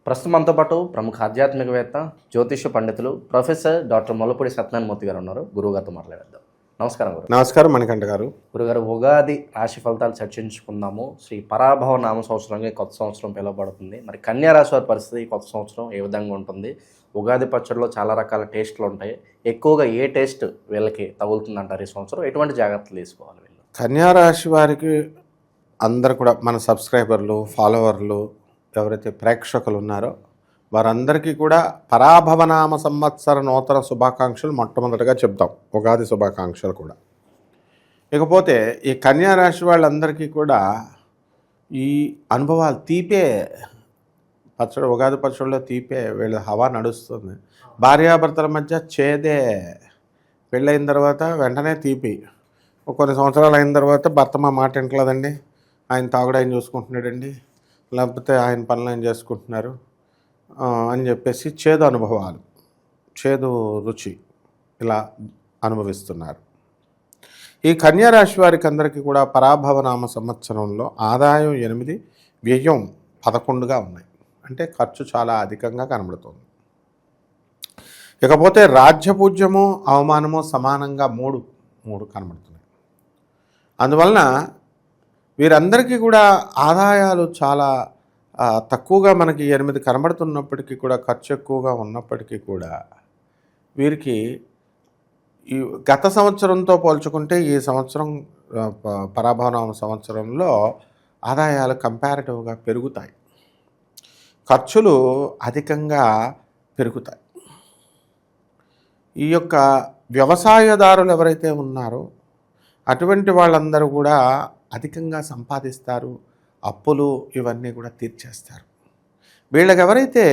ప్రస్తుతం మనతో పాటు ప్రముఖ ఆధ్యాత్మికవేత్త, జ్యోతిష్య పండితులు ప్రొఫెసర్ డాక్టర్ ముల్లపూడి సత్యనారాయణమూర్తి గారు ఉన్నారు. గురువుగారితో మాట్లాడేద్దాం. నమస్కారం గురు. నమస్కారం మణికంఠ గారు. గురుగారు, ఉగాది రాశి ఫలితాలు చర్చించుకుందాము. శ్రీ పరాభవ నామ సంవత్సరంగా కొత్త సంవత్సరం పిలువబడుతుంది. మరి కన్యా రాశి వారి పరిస్థితి కొత్త సంవత్సరం ఏ విధంగా ఉంటుంది? ఉగాది పచ్చడిలో చాలా రకాల టేస్టులు ఉంటాయి. ఎక్కువగా ఏ టేస్ట్ వీళ్ళకి తగులుతుంది అంటారు ఈ సంవత్సరం? ఎటువంటి జాగ్రత్తలు తీసుకోవాలి వీళ్ళు? కన్యా రాశి వారికి అందరు కూడా మన సబ్స్క్రైబర్లు, ఫాలోవర్లు, ఎవరైతే ప్రేక్షకులు ఉన్నారో వారందరికీ కూడా పరాభవనామ సంవత్సర నూతన శుభాకాంక్షలు మొట్టమొదటిగా చెప్తాం. ఉగాది శుభాకాంక్షలు కూడా. ఇకపోతే ఈ కన్యా రాశి వాళ్ళందరికీ కూడా ఈ అనుభవాలు తీపే పచ్చడి, ఉగాది పచ్చడిలో తీపే వీళ్ళ హవా నడుస్తుంది. భార్యాభర్తల మధ్య చేదే, పెళ్ళైన తర్వాత వెంటనే తీపి. కొన్ని సంవత్సరాలు అయిన తర్వాత భర్త మా మాట వింటలేదండి, ఆయన తాగుడు ఆయన చూసుకుంటున్నాడండి, లేకపోతే ఆయన పనులు ఆయన చేసుకుంటున్నారు అని చెప్పేసి చేదు అనుభవాలు, చేదు రుచి ఇలా అనుభవిస్తున్నారు. ఈ కన్యా రాశి వారికి అందరికీ కూడా పరాభవనామ సంవత్సరంలో ఆదాయం 8, వ్యయం 11గా ఉన్నాయి. అంటే ఖర్చు చాలా అధికంగా కనబడుతుంది. ఇకపోతే రాజ్యపూజ్యము, అవమానము సమానంగా మూడు కనబడుతున్నాయి. అందువలన వీరందరికీ కూడా ఆదాయాలు చాలా తక్కువగా మనకి 8 కనబడుతున్నప్పటికీ కూడా, ఖర్చు ఎక్కువగా ఉన్నప్పటికీ కూడా వీరికి ఈ గత సంవత్సరంతో పోల్చుకుంటే ఈ సంవత్సరం పరాభవనామ సంవత్సరంలో ఆదాయాలు కంపారిటివ్గా పెరుగుతాయి, ఖర్చులు అధికంగా పెరుగుతాయి. ఈ యొక్క వ్యవసాయదారులు ఎవరైతే ఉన్నారో అటువంటి వాళ్ళందరూ కూడా అధికంగా సంపాదిస్తారు, అప్పులు ఇవన్నీ కూడా తీర్చేస్తారు. వీళ్ళకి ఎవరైతే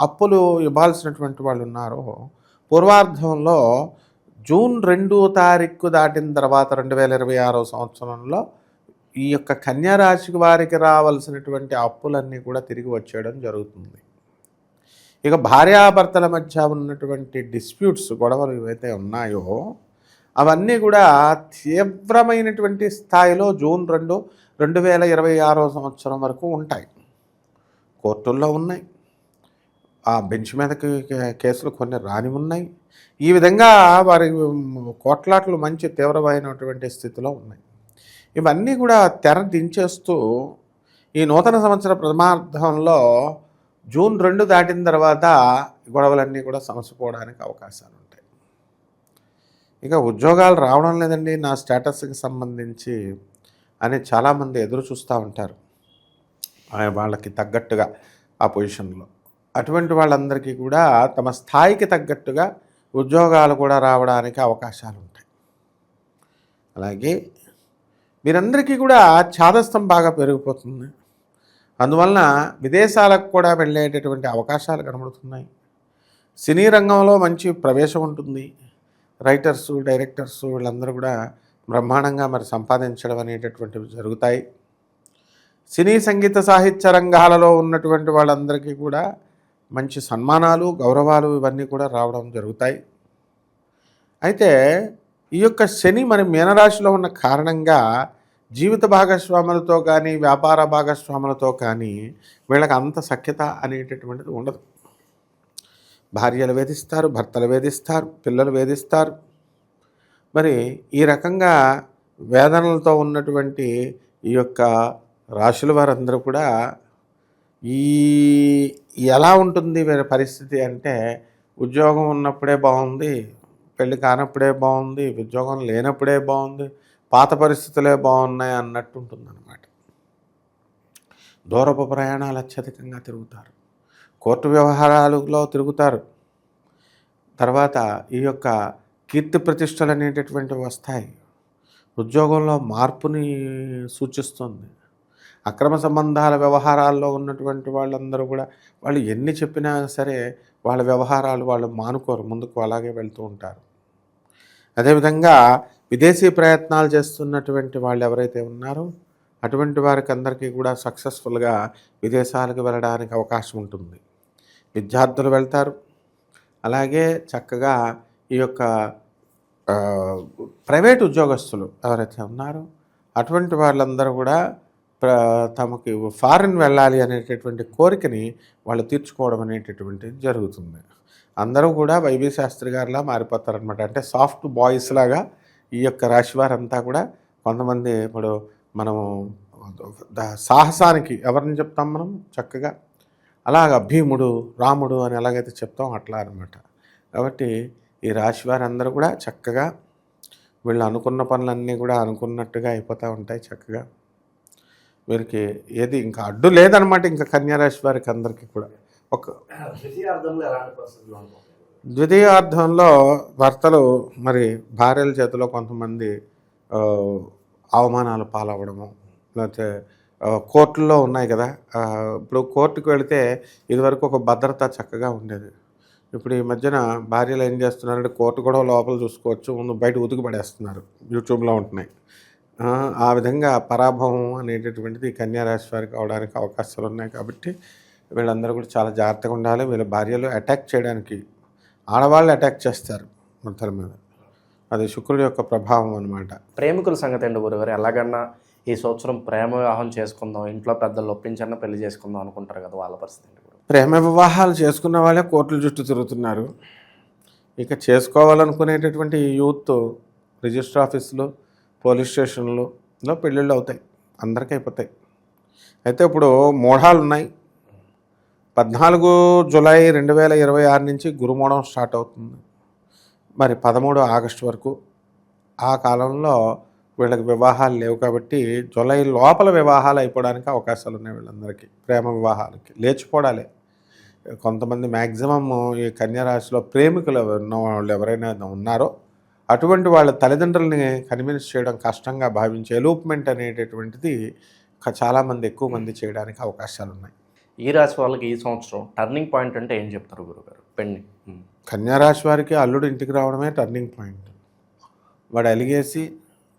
అప్పులు ఇవ్వాల్సినటువంటి వాళ్ళు ఉన్నారో పూర్వార్ధంలో జూన్ 2వ తారీఖు దాటిన తర్వాత 2026వ సంవత్సరంలో ఈ యొక్క కన్యా రాశి వారికి రావాల్సినటువంటి అప్పులన్నీ కూడా తిరిగి వచ్చేయడం జరుగుతుంది. ఇక భార్యాభర్తల మధ్య ఉన్నటువంటి డిస్ప్యూట్స్, గొడవలు ఏవైతే ఉన్నాయో అవన్నీ కూడా తీవ్రమైనటువంటి స్థాయిలో జూన్ 2, 2026వ సంవత్సరం వరకు ఉంటాయి. కోర్టుల్లో ఉన్నాయి, ఆ బెంచ్ మీదకి కేసులు కొన్ని రాని ఉన్నాయి. ఈ విధంగా వారి కోట్లాట్లు మంచి తీవ్రమైనటువంటి స్థితిలో ఉన్నాయి. ఇవన్నీ కూడా తెర దించేస్తూ ఈ నూతన సంవత్సర ప్రథమార్థంలో జూన్ 2 దాటిన తర్వాత గొడవలన్నీ కూడా సమసిపోవడానికి అవకాశాలు ఉంటాయి. ఇక ఉద్యోగాలు రావడం లేదండి నా స్టేటస్కి సంబంధించి అని చాలామంది ఎదురు చూస్తూ ఉంటారు, వాళ్ళకి తగ్గట్టుగా ఆ పొజిషన్లో. అటువంటి వాళ్ళందరికీ కూడా తమ స్థాయికి తగ్గట్టుగా ఉద్యోగాలు కూడా రావడానికి అవకాశాలు ఉంటాయి. అలాగే మీరందరికీ కూడా ఛాదస్థం బాగా పెరిగిపోతుంది. అందువలన విదేశాలకు కూడా వెళ్ళేటటువంటి అవకాశాలు కనబడుతున్నాయి. సినీ రంగంలో మంచి ప్రవేశం ఉంటుంది. రైటర్సు, డైరెక్టర్సు వీళ్ళందరూ కూడా బ్రహ్మాండంగా మరి సంపాదించడం అనేటటువంటివి జరుగుతాయి. సినీ సంగీత సాహిత్య రంగాలలో ఉన్నటువంటి వాళ్ళందరికీ కూడా మంచి సన్మానాలు, గౌరవాలు ఇవన్నీ కూడా రావడం జరుగుతాయి. అయితే ఈ యొక్క శని మన మీనరాశిలో ఉన్న కారణంగా జీవిత భాగస్వాములతో కానీ, వ్యాపార భాగస్వాములతో కానీ వీళ్ళకి అంత సఖ్యత అనేటటువంటిది ఉండదు. భార్యలు వేధిస్తారు, భర్తలు వేధిస్తారు, పిల్లలు వేధిస్తారు. మరి ఈ రకంగా వేదనలతో ఉన్నటువంటి ఈ యొక్క రాశుల వారందరూ కూడా ఈ ఎలా ఉంటుంది వీరి పరిస్థితి అంటే, ఉద్యోగం ఉన్నప్పుడే బాగుంది, పెళ్ళి కానప్పుడే బాగుంది, ఉద్యోగం లేనప్పుడే బాగుంది, పాత పరిస్థితులే బాగున్నాయి అన్నట్టు ఉంటుందన్నమాట. దూరపు ప్రయాణాలు అత్యధికంగా తిరుగుతారు, కోర్టు వ్యవహారాలలో తిరుగుతారు. తర్వాత ఈ యొక్క కీర్తి ప్రతిష్టలు అనేటటువంటివి వస్తాయి. ఉద్యోగంలో మార్పుని సూచిస్తుంది. అక్రమ సంబంధాల వ్యవహారాల్లో ఉన్నటువంటి వాళ్ళందరూ కూడా వాళ్ళు ఎన్ని చెప్పినా సరే వాళ్ళ వ్యవహారాలు వాళ్ళు మానుకోరు, ముందుకు అలాగే వెళ్తూ ఉంటారు. అదేవిధంగా విదేశీ ప్రయత్నాలు చేస్తున్నటువంటి వాళ్ళు ఎవరైతే ఉన్నారో అటువంటి వారికి అందరికీ కూడా సక్సెస్ఫుల్గా విదేశాలకు వెళ్ళడానికి అవకాశం ఉంటుంది. విద్యార్థులు వెళ్తారు. అలాగే చక్కగా ఈ యొక్క ప్రైవేట్ ఉద్యోగస్తులు ఎవరైతే ఉన్నారో అటువంటి వాళ్ళందరూ కూడా తమకి ఫారిన్ వెళ్ళాలి అనేటటువంటి కోరికని వాళ్ళు తీర్చుకోవడం అనేటటువంటిది జరుగుతుంది. అందరూ కూడా వైవి శాస్త్రి గారిలా మారిపోతారనమాట. అంటే సాఫ్ట్ బాయ్స్ లాగా ఈ యొక్క రాశి వారంతా కూడా కొంతమంది ఇప్పుడు మనము సాహసానికి ఎవరిని చెప్తాం మనం చక్కగా అలాగ భీముడు రాముడు అని ఎలాగైతే చెప్తాం అట్లా అనమాట. కాబట్టి ఈ రాశి వారందరూ కూడా చక్కగా వీళ్ళు అనుకున్న పనులన్నీ కూడా అనుకున్నట్టుగా అయిపోతూ ఉంటాయి. చక్కగా వీరికి ఏది ఇంకా అడ్డు లేదనమాట. ఇంకా కన్యారాశి వారికి అందరికీ కూడా ఒక ద్వితీయార్థంలో భర్తలు మరి భార్యల చేతిలో కొంతమంది అవమానాలు పాలవ్వడము, లేకపోతే కోర్టుల్లో ఉన్నాయి కదా. ఇప్పుడు కోర్టుకు వెళితే ఇదివరకు ఒక భద్రత చక్కగా ఉండేది. ఇప్పుడు ఈ మధ్యన భార్యలు ఏం చేస్తున్నారంటే కోర్టు కూడా లోపల చూసుకోవచ్చు, ముందు బయట ఉతికి పడేస్తున్నారు, యూట్యూబ్లో ఉంటున్నాయి. ఆ విధంగా పరాభవం అనేటటువంటిది కన్యారాశి వారికి అవడానికి అవకాశాలు ఉన్నాయి. కాబట్టి వీళ్ళందరూ కూడా చాలా జాగ్రత్తగా ఉండాలి. వీళ్ళ భార్యలు అటాక్ చేయడానికి ఆడవాళ్ళు అటాక్ చేస్తారు భర్తల మీద. అది శుక్రుడి యొక్క ప్రభావం అనమాట. ప్రేమికుల సంగతి అండి గురుగారు, ఎలాగన్నా ఈ సంవత్సరం ప్రేమ వివాహం చేసుకుందాం, ఇంట్లో పెద్దలు ఒప్పించన్నా పెళ్లి చేసుకుందాం అనుకుంటారు కదా, వాళ్ళ పరిస్థితి ఏంటి? ప్రేమ వివాహాలు చేసుకున్న వాళ్ళే కోర్టుల చుట్టూ తిరుగుతున్నారు. ఇక చేసుకోవాలనుకునేటటువంటి యూత్ రిజిస్టర్ ఆఫీసులు, పోలీస్ స్టేషన్లలో పెళ్ళిళ్ళు అవుతాయి, అందరికీ అయిపోతాయి. అయితే ఇప్పుడు మోడాలు ఉన్నాయి. 14 జూలై 2026 నుంచి గురుమోడం స్టార్ట్ అవుతుంది. మరి 13 ఆగస్టు వరకు ఆ కాలంలో వీళ్ళకి వివాహాలు లేవు. కాబట్టి జూలై లోపల వివాహాలు అయిపోవడానికి అవకాశాలు ఉన్నాయి. వీళ్ళందరికీ ప్రేమ వివాహాలకి లేచిపోవడాలే. కొంతమంది మ్యాక్సిమమ్ ఈ కన్యారాశిలో ప్రేమికులు ఉన్న వాళ్ళు ఎవరైనా ఉన్నారో అటువంటి వాళ్ళ తల్లిదండ్రులని కన్విన్స్ చేయడం కష్టంగా భావించే ఎలూప్మెంట్ అనేటటువంటిది చాలామంది ఎక్కువ మంది చేయడానికి అవకాశాలు ఉన్నాయి. ఈ రాశి వాళ్ళకి ఈ సంవత్సరం టర్నింగ్ పాయింట్ అంటే ఏం చెప్తారు గురుగారు? పెళ్లి కన్యారాశి వారికి అల్లుడు ఇంటికి రావడమే టర్నింగ్ పాయింట్. వాడు అలిగేసి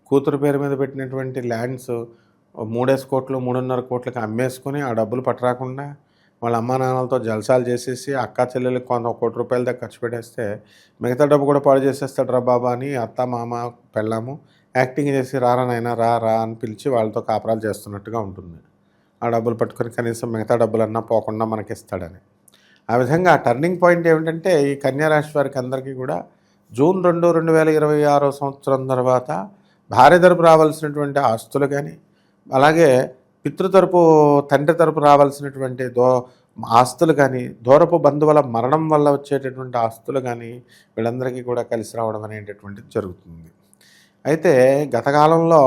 కూతురు పేరు మీద పెట్టినటువంటి ల్యాండ్స్ 3 కోట్లు 3.5 కోట్లకి అమ్మేసుకొని ఆ డబ్బులు పట్టరాకుండా వాళ్ళ అమ్మా నాన్నలతో జల్సాలు చేసేసి అక్క చెల్లెలకి కొంత 1 కోటి రూపాయల దాకా ఖర్చు పెట్టేస్తే మిగతా డబ్బు కూడా పాడు చేసేస్తాడు రా బాబా అని అత్త మామ పెళ్ళాము యాక్టింగ్ చేసి రారా నాయనా రా రా అని పిలిచి వాళ్ళతో కాపురాలు చేస్తున్నట్టుగా ఉంటుంది. ఆ డబ్బులు పట్టుకొని కనీసం మిగతా డబ్బులన్నా పోకుండా మనకిస్తాడని. ఆ విధంగా టర్నింగ్ పాయింట్ ఏమిటంటే ఈ కన్యారాశి వారికి అందరికీ కూడా జూన్ 2, 2026 సంవత్సరం తర్వాత భార్య తరపు రావాల్సినటువంటి ఆస్తులు కానీ, అలాగే పితృతరపు తండ్రి తరపు రావాల్సినటువంటి ఆస్తులు కానీ, దూరపు బంధువుల మరణం వల్ల వచ్చేటటువంటి ఆస్తులు కానీ వీళ్ళందరికీ కూడా కలిసి రావడం అనేటటువంటిది జరుగుతుంది. అయితే గత కాలంలో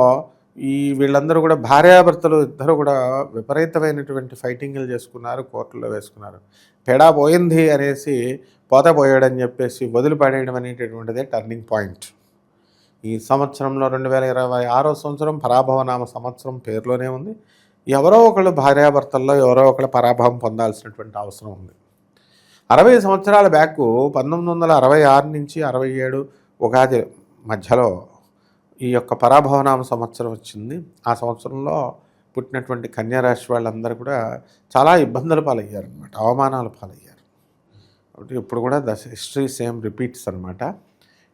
వీళ్ళందరూ కూడా భార్యాభర్తలు ఇద్దరు కూడా విపరీతమైనటువంటి ఫైటింగ్లు చేసుకున్నారు, కోర్టులో వేసుకున్నారు. పెడా పోయింది అనేసి పోయాడని చెప్పేసి వదిలిపడేయడం అనేటటువంటిదే టర్నింగ్ పాయింట్. ఈ సంవత్సరంలో 2026 సంవత్సరం పరాభవనామ సంవత్సరం పేరులోనే ఉంది. ఎవరో ఒకళ్ళు భార్యాభర్తల్లో ఎవరో ఒకళ్ళు పరాభవం పొందాల్సినటువంటి అవసరం ఉంది. 60 సంవత్సరాల బ్యాక్ 1966 నుంచి 67 ఉగాది మధ్యలో ఈ యొక్క పరాభవనామ సంవత్సరం వచ్చింది. ఆ సంవత్సరంలో పుట్టినటువంటి కన్యారాశి వాళ్ళందరూ కూడా చాలా ఇబ్బందులు పాలయ్యారు అనమాట, అవమానాలు పాలయ్యారు. కాబట్టి ఇప్పుడు కూడా హిస్టరీ సేమ్ రిపీట్స్ అనమాట.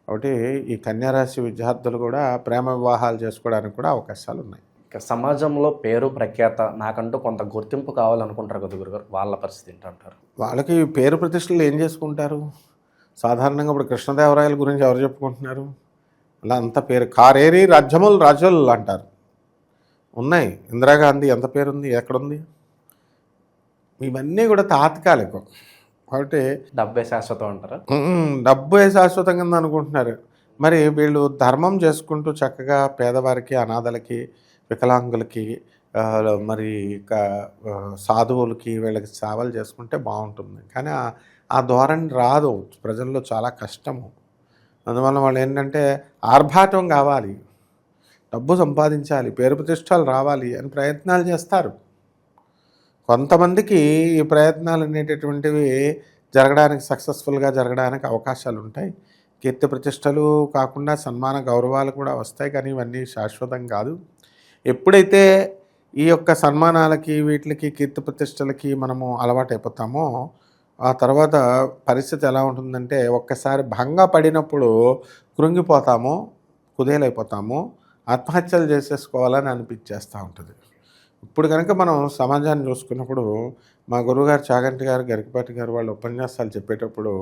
కాబట్టి ఈ కన్యారాశి విద్యార్థులు కూడా ప్రేమ వివాహాలు చేసుకోవడానికి కూడా అవకాశాలు ఉన్నాయి. ఇక సమాజంలో పేరు ప్రఖ్యాత నాకంటూ కొంత గుర్తింపు కావాలనుకుంటారు కదా గురుగారు, వాళ్ళ పరిస్థితి ఏంటంటారు? వాళ్ళకి పేరు ప్రతిష్టలు ఏం చేసుకుంటారు? సాధారణంగా ఇప్పుడు కృష్ణదేవరాయల గురించి ఎవరు చెప్పుకుంటున్నారు? అలా అంత పేరు కారేరి రాజ్యములు రాజులు అంటారు. ఉన్నాయి. ఇందిరాగాంధీ ఎంత పేరుంది, ఎక్కడుంది? ఇవన్నీ కూడా తాత్కాలికం. కాబట్టి డబ్బే శాశ్వతం అంటారా? డబ్బే శాశ్వతం కింద అనుకుంటున్నారు. మరి వీళ్ళు ధర్మం చేసుకుంటూ చక్కగా పేదవారికి, అనాథలకి, వికలాంగులకి, మరి సాధువులకి వీళ్ళకి సేవలు చేసుకుంటే బాగుంటుంది. కానీ ఆ ధోరణి రాదు, ప్రజల్లో చాలా కష్టము. అందువల్ల వాళ్ళు ఏంటంటే ఆర్భాటం కావాలి, డబ్బు సంపాదించాలి, పేరు ప్రతిష్టలు రావాలి అని ప్రయత్నాలు చేస్తారు. కొంతమందికి ఈ ప్రయత్నాలు అనేటటువంటివి జరగడానికి సక్సెస్ఫుల్గా జరగడానికి అవకాశాలు ఉంటాయి. కీర్తి ప్రతిష్టలు కాకుండా సన్మాన గౌరవాలు కూడా వస్తాయి, కానీ ఇవన్నీ శాశ్వతం కాదు. ఎప్పుడైతే ఈ యొక్క సన్మానాలకి వీటికి కీర్తి ప్రతిష్టలకి మనము అలవాటైపోతామో ఆ తర్వాత పరిస్థితి ఎలా ఉంటుందంటే ఒక్కసారి భంగపడినప్పుడు కృంగిపోతాము, కుదేలైపోతాము, ఆత్మహత్యలు చేసేసుకోవాలని అనిపించేస్తూ ఉంటుంది. ఇప్పుడు కనుక మనం సమాజాన్ని చూసుకున్నప్పుడు మా గురువుగారు చాగంటి గారు, గరికపాటి గారు వాళ్ళు ఉపన్యాసాలు చెప్పేటప్పుడు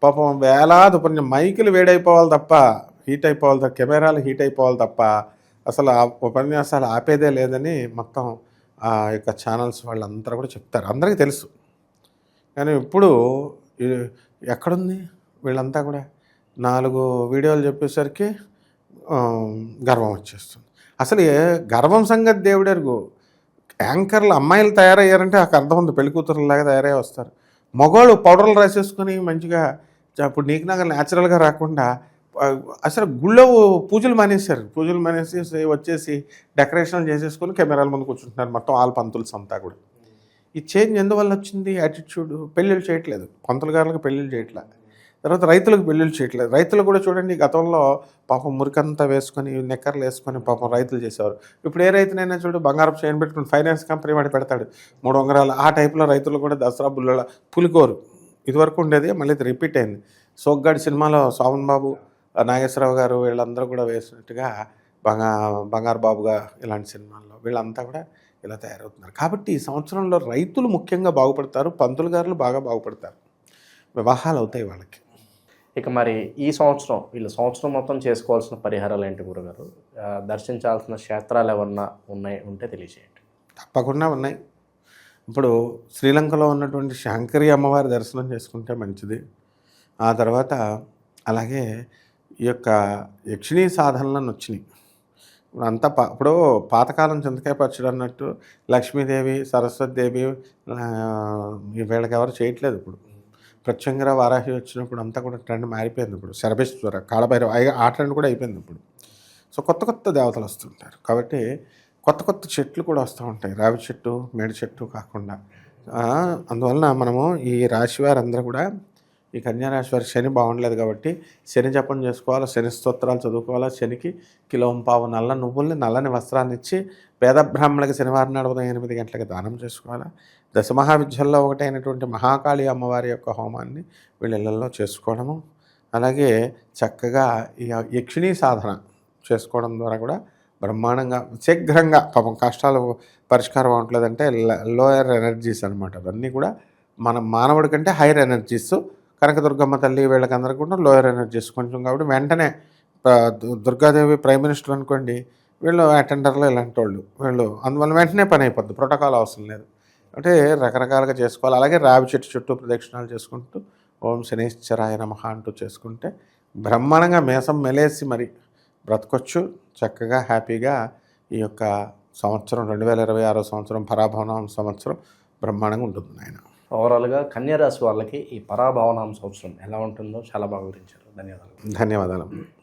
పాపం వేలాది మైకులు వేడైపోవాలి తప్ప, హీట్ అయిపోవాలి తప్ప, కెమెరాలు హీట్ అయిపోవాలి తప్ప అసలు ఆ ఉపన్యాసాలు ఆపేదే లేదని మొత్తం ఆ యొక్క ఛానల్స్ వాళ్ళందరూ కూడా చెప్తారు, అందరికీ తెలుసు. కానీ ఇప్పుడు ఎక్కడుంది వీళ్ళంతా కూడా 4 వీడియోలు చెప్పేసరికి గర్వం వచ్చేస్తుంది. అసలు గర్వం సంగతి దేవుడెరుగు. యాంకర్లు అమ్మాయిలు తయారయ్యారంటే నాకు అర్థం ఉంది, పెళ్లి కూతురులాగా తయారై వస్తారు. మగవాళ్ళు పౌడర్లు రాసేసుకొని మంచిగా ఇప్పుడు నీకు నాకు న్యాచురల్గా రాకుండా అసలు గుళ్ళో పూజలు మానేసి వచ్చేసి డెకరేషన్లు చేసేసుకొని కెమెరాల ముందు కూర్చుంటున్నారు మొత్తం ఆల్ పంతుల్స్ అంతా కూడా. ఈ చేంజ్ ఎందువల్ల వచ్చింది? యాటిట్యూడ్. పెళ్ళిళ్ళు చేయట్లేదు, పంతులు గారులకు పెళ్ళిళ్ళు చేయట్లేదు. తర్వాత రైతులకు పెళ్ళిళ్ళు చేయట్లేదు. రైతులు కూడా చూడండి, గతంలో పాపం మురికంతా వేసుకొని నెక్కర్లు వేసుకొని పాపం రైతులు చేసేవారు. ఇప్పుడు ఏ రైతునైనా చూడు బంగారం చేయని పెట్టుకుని ఫైనాన్స్ కంపెనీ వాడి పెడతాడు 3 ఉంగరాలు. ఆ టైప్లో రైతులు కూడా దసరా బుల్లల పులికోరు ఇదివరకు ఉండేది, మళ్ళీ ఇది రిపీట్ అయింది. సోగ్గాడి సినిమాలో శోభన్ బాబు, నాగేశ్వరరావు గారు వీళ్ళందరూ కూడా వేసినట్టుగా బంగారు బాబుగా ఇలాంటి సినిమాల్లో వీళ్ళంతా కూడా ఇలా తయారవుతున్నారు. కాబట్టి ఈ సంవత్సరంలో రైతులు ముఖ్యంగా బాగుపడతారు, పంతులు గారులు బాగా బాగుపడతారు, వివాహాలు అవుతాయి వాళ్ళకి. ఇక మరి ఈ సంవత్సరం వీళ్ళు సంవత్సరం మొత్తం చేసుకోవాల్సిన పరిహారాలు ఏంటి గురుగారు? దర్శించాల్సిన క్షేత్రాలు ఏమన్నా ఉంటే తెలియజేయండి. తప్పకుండా ఉన్నాయి. ఇప్పుడు శ్రీలంకలో ఉన్నటువంటి శాంకరి అమ్మవారి దర్శనం చేసుకుంటే మంచిది. ఆ తర్వాత అలాగే ఈ యొక్క యక్షిణీ సాధనలను వచ్చినాయి. ఇప్పుడు అంతా ఇప్పుడు పాతకాలం చింతకాయ పచ్చడి అన్నట్టు లక్ష్మీదేవి, సరస్వతిదేవి వీళ్ళకి ఎవరు చేయట్లేదు. ఇప్పుడు ప్రత్యంగర వారాహి వచ్చినప్పుడు అంతా కూడా ట్రెండ్ మారిపోయింది. ఇప్పుడు శరభేశ్వర, కాళభైరవ ఆ ట్రెండ్ కూడా అయిపోయింది ఇప్పుడు. సో కొత్త కొత్త దేవతలు వస్తుంటారు కాబట్టి కొత్త కొత్త చెట్లు కూడా వస్తూ ఉంటాయి, రావి చెట్టు, మేడి చెట్టు కాకుండా. అందువలన మనము ఈ రాశి వారందరూ కూడా, ఈ కన్యారాశి వారి శని బాగుండలేదు కాబట్టి శని జపం చేసుకోవాలా, శని స్తోత్రాలు చదువుకోవాలా, శనికి 1.5 కిలో నల్ల నువ్వుల్ని, నల్లని వస్త్రాన్ని ఇచ్చి పేద బ్రాహ్మణులకి శనివారం నాడు ఉదయం 8 గంటలకు దానం చేసుకోవాలా. దశమహావిద్యల్లో ఒకటైనటువంటి మహాకాళి అమ్మవారి యొక్క హోమాన్ని వీళ్ళ ఇళ్లలో చేసుకోవడము, అలాగే చక్కగా ఈ యక్షిణీ సాధన చేసుకోవడం ద్వారా కూడా బ్రహ్మాండంగా శీఘ్రంగా పాపం కష్టాలు పరిష్కారం అవ్వట్లేదంటే లోయర్ ఎనర్జీస్ అనమాట. అవన్నీ కూడా మన మానవుడి కంటే హైయర్ ఎనర్జీస్. కనకదుర్గమ్మ తల్లి వీళ్ళకందరికీ కూడా లోయర్ ఎనర్జీస్ కొంచెం. కాబట్టి వెంటనే దుర్గాదేవి ప్రైమ్ మినిస్టర్ అనుకోండి, వీళ్ళు అటెండర్లు ఇలాంటి వాళ్ళు వీళ్ళు, అందువల్ల వెంటనే పని అయిపోద్ది, ప్రోటోకాల్ అవసరం లేదు. అంటే రకరకాలుగా చేసుకోవాలి. అలాగే రావి చెట్టు చుట్టూ ప్రదక్షిణాలు చేసుకుంటూ ఓం శనేశ్వరాయ నమః అంటూ చేసుకుంటే బ్రహ్మాండంగా మేసం మెలేసి మరి బ్రతకొచ్చు చక్కగా హ్యాపీగా. ఈ యొక్క సంవత్సరం 2026 సంవత్సరం పరాభవనామ సంవత్సరం బ్రహ్మాండంగా ఉంటుంది ఆయన. ఓవరాల్గా కన్యారాశి వాళ్ళకి ఈ పరాభవనామ సంవత్సరం ఎలా ఉంటుందో చాలా బాగా వివరించారు. ధన్యవాదాలు. ధన్యవాదాలు.